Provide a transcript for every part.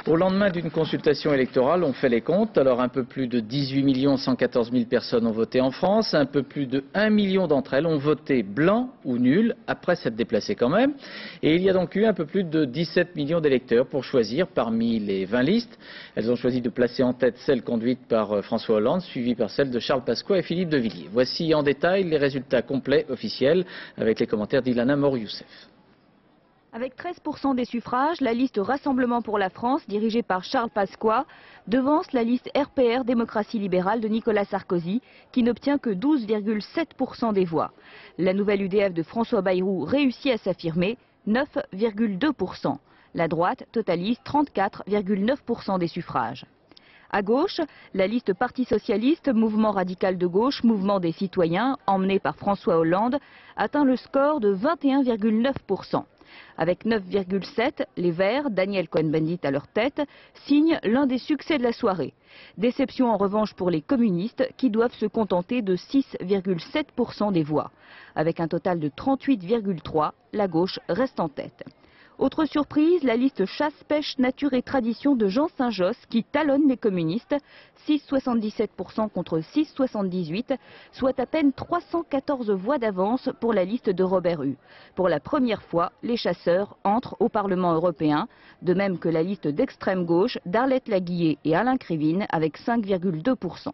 Au lendemain d'une consultation électorale, on fait les comptes. Alors un peu plus de 18 114 000 personnes ont voté en France. Un peu plus de 1 million d'entre elles ont voté blanc ou nul, après s'être déplacées quand même. Et il y a donc eu un peu plus de 17 millions d'électeurs pour choisir parmi les 20 listes. Elles ont choisi de placer en tête celle conduite par François Hollande, suivie par celle de Charles Pasqua et Philippe de Villiers. Voici en détail les résultats complets officiels avec les commentaires d'Ilana Mor-Youssef. Avec 13% des suffrages, la liste Rassemblement pour la France, dirigée par Charles Pasqua, devance la liste RPR Démocratie libérale de Nicolas Sarkozy, qui n'obtient que 12,7% des voix. La nouvelle UDF de François Bayrou réussit à s'affirmer, 9,2%. La droite totalise 34,9% des suffrages. À gauche, la liste Parti socialiste, Mouvement radical de gauche, Mouvement des citoyens, emmenée par François Hollande, atteint le score de 21,9%. Avec 9,7, les Verts, Daniel Cohn-Bendit à leur tête, signent l'un des succès de la soirée. Déception en revanche pour les communistes qui doivent se contenter de 6,7% des voix. Avec un total de 38,3, la gauche reste en tête. Autre surprise, la liste Chasse, Pêche, Nature et Tradition de Jean Saint-Josse qui talonne les communistes, 6,77% contre 6,78, soit à peine 314 voix d'avance pour la liste de Robert Hue. Pour la première fois, les chasseurs entrent au Parlement européen, de même que la liste d'extrême gauche d'Arlette Laguiller et Alain Krivine avec 5,2%.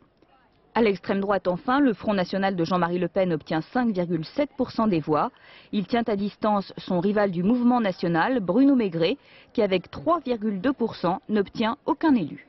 À l'extrême droite enfin, le Front National de Jean-Marie Le Pen obtient 5,7% des voix. Il tient à distance son rival du Mouvement National, Bruno Maigret, qui avec 3,2% n'obtient aucun élu.